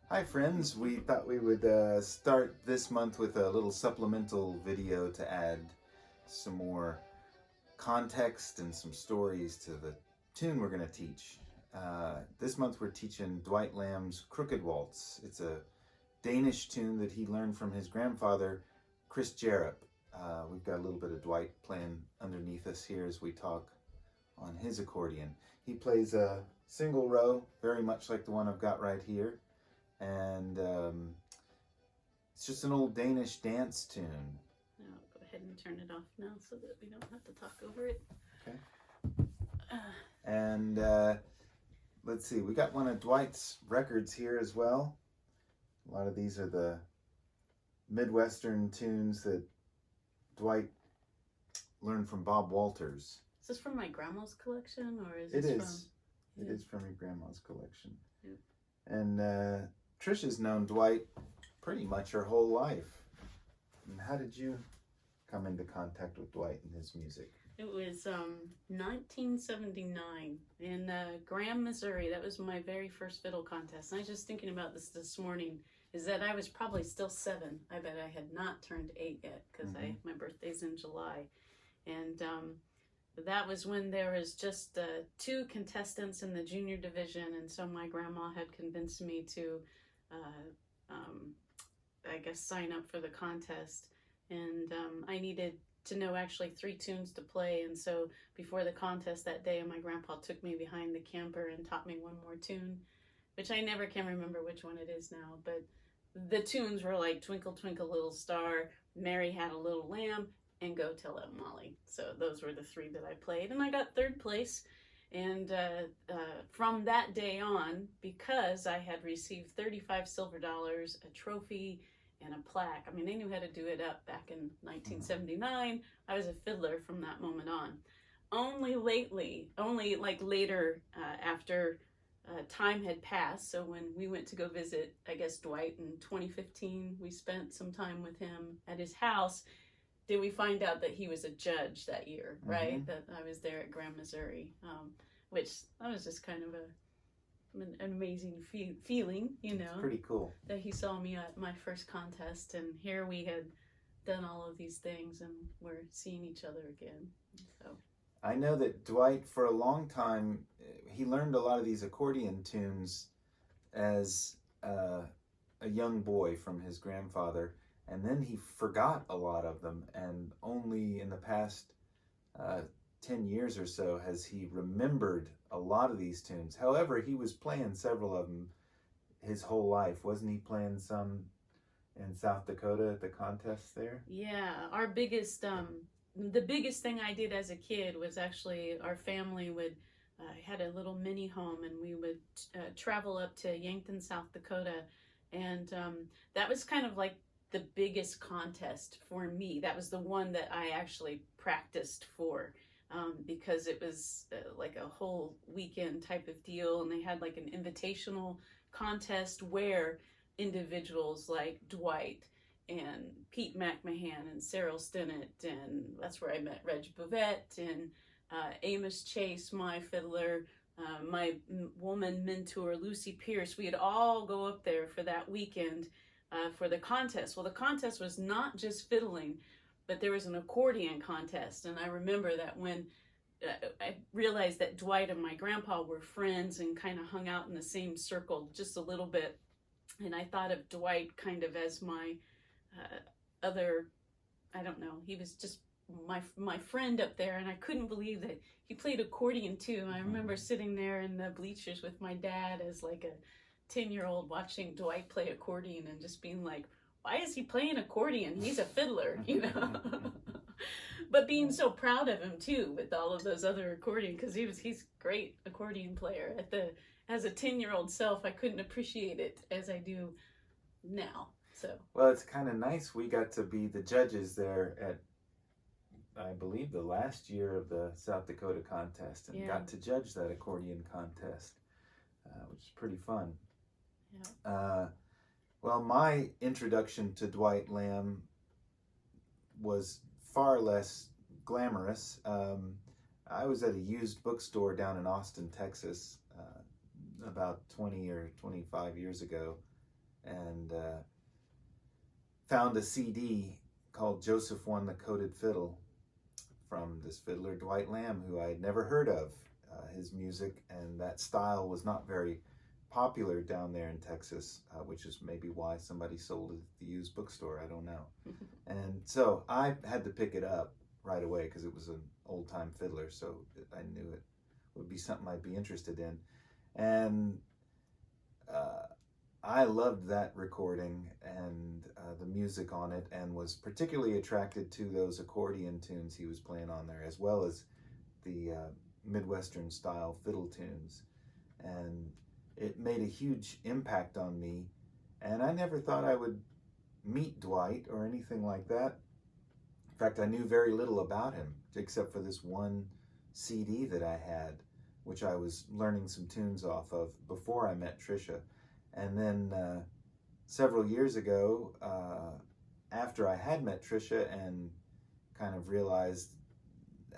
Hi friends, we thought we would start this month with a little supplemental video to add some more context and some stories to the tune we're going to teach. This month we're teaching Dwight Lamb's Crooked Waltz. It's a Danish tune that he learned from his grandfather, Chris Jerup. We've got a little bit of Dwight playing underneath us here as we talk on his accordion. He plays a single row, very much like the one I've got right here. And it's just an old Danish dance tune. I'll go ahead and turn it off now so that we don't have to talk over it. Okay. And let's see, we got one of Dwight's records here as well. A lot of these are the Midwestern tunes that Dwight learned from Bob Walters. Is this from my grandma's collection, or is It this is. from... It is from your grandma's collection. Yep. And Trisha's known Dwight pretty much her whole life. And how did you come into contact with Dwight and his music? It was 1979 in Graham, Missouri. That was my very first fiddle contest. And I was just thinking about this morning, is that I was probably still 7. I bet I had not turned 8 yet, because my birthday's in July. And that was when there was just 2 contestants in the junior division, and so my grandma had convinced me to, I guess, sign up for the contest. And I needed to know actually 3 tunes to play, and so before the contest that day, my grandpa took me behind the camper and taught me one more tune, which I never can remember which one it is now, but the tunes were like Twinkle Twinkle Little Star, Mary Had a Little Lamb, and Go Tell Aunt Molly. So those were the 3 that I played, and I got 3rd place. And from that day on, because I had received 35 silver dollars, a trophy, and a plaque. I mean, they knew how to do it up back in 1979. I was a fiddler from that moment on. Only later, after time had passed, so when we went to go visit, I guess, Dwight in 2015, we spent some time with him at his house, did we find out that he was a judge that year, right? That I was there at Graham, Missouri, which that was just kind of an amazing feeling, you know. It's pretty cool. That he saw me at my first contest, and here we had done all of these things, and we're seeing each other again. So I know that Dwight, for a long time, he learned a lot of these accordion tunes as a young boy from his grandfather, and then he forgot a lot of them, and only in the past 10 years or so has he remembered a lot of these tunes. However, he was playing several of them his whole life. Wasn't he playing some in South Dakota at the contests there? Yeah, our biggest, the biggest thing I did as a kid was actually our family would, had a little mini home, and we would travel up to Yankton, South Dakota, and that was kind of like the biggest contest for me. That was the one that I actually practiced for. Because it was like a whole weekend type of deal, and they had like an invitational contest where individuals like Dwight and Pete McMahon and Cyril Stinnett, and that's where I met Reg Bovett and Amos Chase, my fiddler, my woman mentor Lucy Pierce. We'd all go up there for that weekend for the contest. Well, the contest was not just fiddling, but there was an accordion contest. And I remember that when I realized that Dwight and my grandpa were friends and kind of hung out in the same circle just a little bit. And I thought of Dwight kind of as my other, I don't know, he was just my friend up there. And I couldn't believe that he played accordion too. I remember sitting there in the bleachers with my dad as like a 10-year-old watching Dwight play accordion and just being like, why is he playing accordion? He's a fiddler, you know. But being so proud of him too, with all of those other accordion, because he's a great accordion player. As a 10-year-old self, I couldn't appreciate it as I do now. So well, it's kind of nice. We got to be the judges there at, I believe, the last year of the South Dakota contest, and got to judge that accordion contest, which is pretty fun. Yeah. Well, my introduction to Dwight Lamb was far less glamorous. I was at a used bookstore down in Austin, Texas, about 20 or 25 years ago, and found a CD called Joseph Won the Coated Fiddle from this fiddler, Dwight Lamb, who I had never heard of. His music and that style was not very popular down there in Texas, which is maybe why somebody sold it at the used bookstore. I don't know. And so I had to pick it up right away because it was an old-time fiddler, so I knew it would be something I'd be interested in. And I loved that recording and the music on it, and was particularly attracted to those accordion tunes he was playing on there, as well as the Midwestern style fiddle tunes. And it made a huge impact on me, and I never thought I would meet Dwight or anything like that. In fact, I knew very little about him except for this one CD that I had, which I was learning some tunes off of before I met Tricia. And then several years ago, after I had met Tricia and kind of realized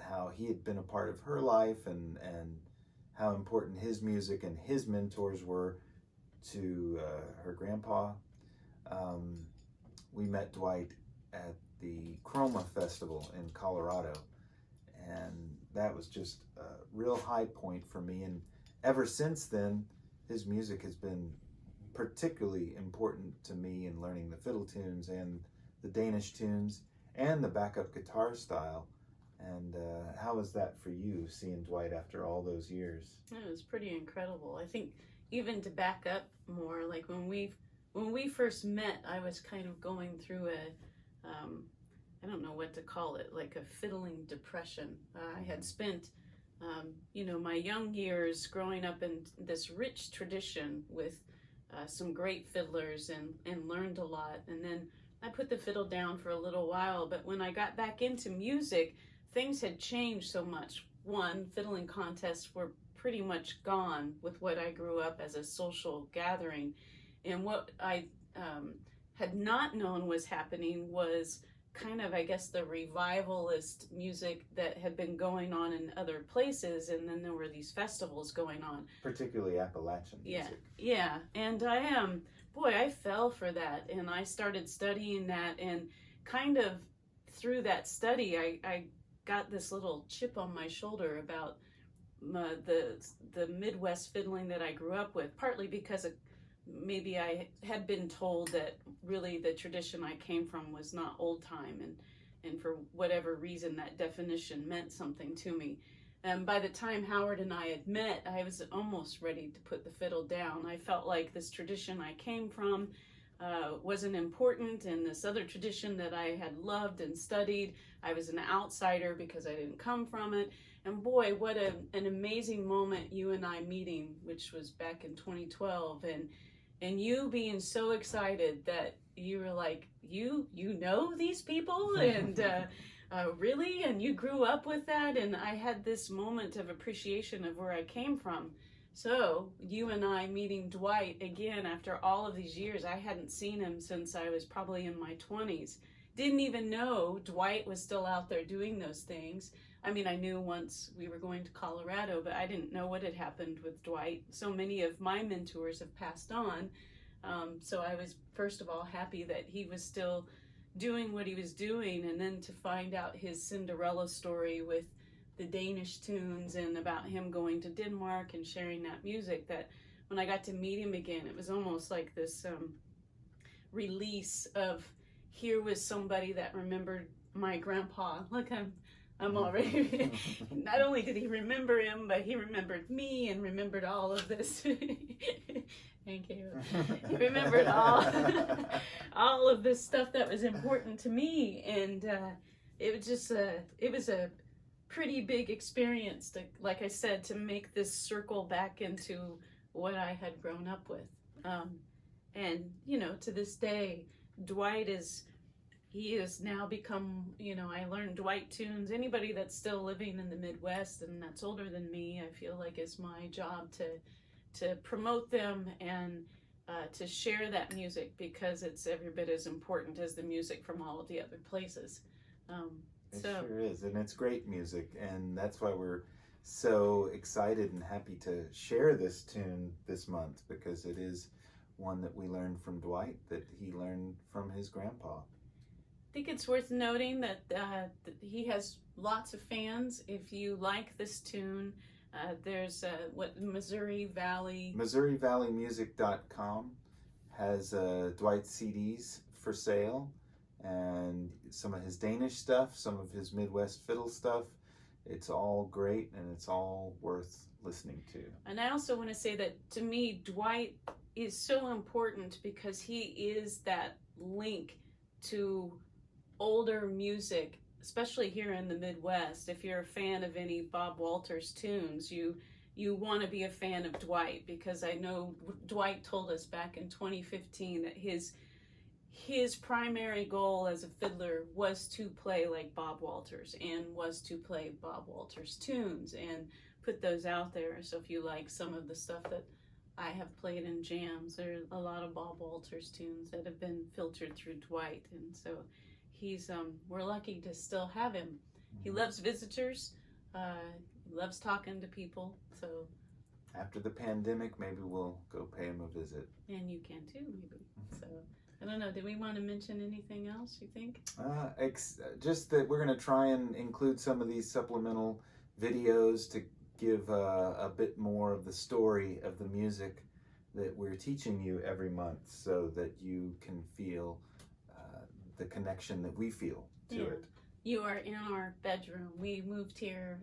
how he had been a part of her life and how important his music and his mentors were to her grandpa, we met Dwight at the Chroma Festival in Colorado. And that was just a real high point for me. And ever since then, his music has been particularly important to me in learning the fiddle tunes and the Danish tunes and the backup guitar style. And how was that for you, seeing Dwight after all those years? It was pretty incredible. I think even to back up more, like when we first met, I was kind of going through I don't know what to call it, like a fiddling depression. I had spent, my young years growing up in this rich tradition with some great fiddlers and learned a lot. And then I put the fiddle down for a little while, but when I got back into music, things had changed so much. One, fiddling contests were pretty much gone with what I grew up as a social gathering. And what I had not known was happening was kind of, I guess, the revivalist music that had been going on in other places, and then there were these festivals going on. Particularly Appalachian music. Yeah. And I fell for that, and I started studying that, and kind of through that study, I got this little chip on my shoulder about the Midwest fiddling that I grew up with, partly because maybe I had been told that really the tradition I came from was not old time, and for whatever reason that definition meant something to me. And by the time Howard and I had met, I was almost ready to put the fiddle down. I felt like this tradition I came from wasn't important, and this other tradition that I had loved and studied, I was an outsider because I didn't come from it. And boy, what an amazing moment, you and I meeting, which was back in 2012, and you being so excited that you were like, you know these people, and really, and you grew up with that. And I had this moment of appreciation of where I came from. So you and I meeting Dwight again after all of these years. I hadn't seen him since I was probably in my 20s. Didn't even know Dwight was still out there doing those things. I mean, I knew once we were going to Colorado, but I didn't know what had happened with Dwight. So many of my mentors have passed on. So I was, first of all, happy that he was still doing what he was doing, and then to find out his Cinderella story with the Danish tunes and about him going to Denmark and sharing that music, that when I got to meet him again, it was almost like this release of, here was somebody that remembered my grandpa. Look, I'm already, not only did he remember him, but he remembered me and remembered all of this. Thank you. He remembered all of this stuff that was important to me. And it was just, it was a pretty big experience to, like I said, to make this circle back into what I had grown up with. And, to this day, Dwight he has now become, I learned Dwight tunes. Anybody that's still living in the Midwest and that's older than me, I feel like it's my job to promote them and to share that music, because it's every bit as important as the music from all of the other places. It sure is, and it's great music, and that's why we're so excited and happy to share this tune this month, because it is one that we learned from Dwight that he learned from his grandpa. I think it's worth noting that he has lots of fans. If you like this tune, there's Missouri Valley. MissouriValleyMusic.com has Dwight's CDs for sale, and some of his Danish stuff, some of his Midwest fiddle stuff. It's all great, and it's all worth listening to. And I also want to say that, to me, Dwight is so important because he is that link to older music, especially here in the Midwest. If you're a fan of any Bob Walters tunes, you want to be a fan of Dwight, because I know Dwight told us back in 2015 that his primary goal as a fiddler was to play like Bob Walters, and was to play Bob Walters tunes and put those out there. So if you like some of the stuff that I have played in jams, there are a lot of Bob Walters tunes that have been filtered through Dwight, and so he's we're lucky to still have him. He loves visitors. He loves talking to people. So after the pandemic, maybe we'll go pay him a visit. And you can too, maybe. So I don't know. Do we want to mention anything else, you think? Just that we're going to try and include some of these supplemental videos to give a bit more of the story of the music that we're teaching you every month, so that you can feel the connection that we feel to it. You are in our bedroom. We moved here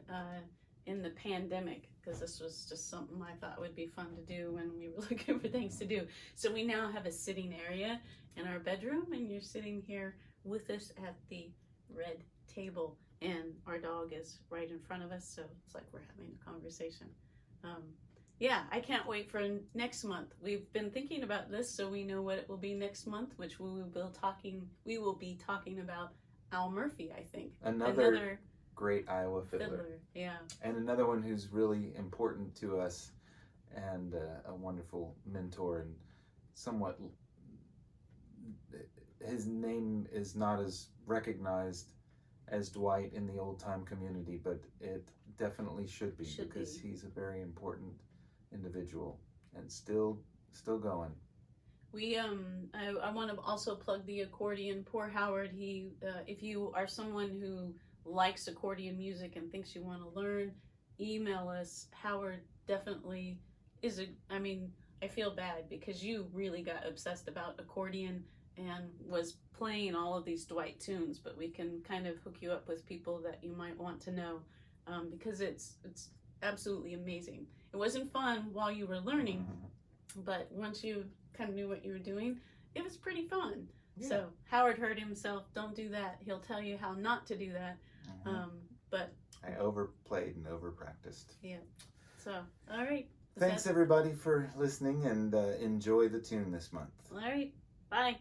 in the pandemic because this was just something I thought would be fun to do when we were looking for things to do. So we now have a sitting area in our bedroom, and you're sitting here with us at the red table, and our dog is right in front of us, so it's like we're having a conversation. Yeah, I can't wait for next month. We've been thinking about this, so we know what it will be next month, which we will be talking about Al Murphy, I think. Another great Iowa fiddler. Yeah. And another one who's really important to us, and a wonderful mentor, and somewhat his name is not as recognized as Dwight in the old time community, but it definitely should be, because he's a very important individual and still going. We I want to also plug the accordion. Poor Howard. He if you are someone who likes accordion music and thinks you want to learn, email us. Howard definitely is I feel bad because you really got obsessed about accordion and was playing all of these Dwight tunes, but we can kind of hook you up with people that you might want to know, because it's absolutely amazing. It wasn't fun while you were learning, but once you kind of knew what you were doing, it was pretty fun. Yeah. So Howard hurt himself. Don't do that. He'll tell you how not to do that. But I overplayed and overpracticed. Yeah. So, all right. Thanks everybody for listening, and enjoy the tune this month. All right. Bye.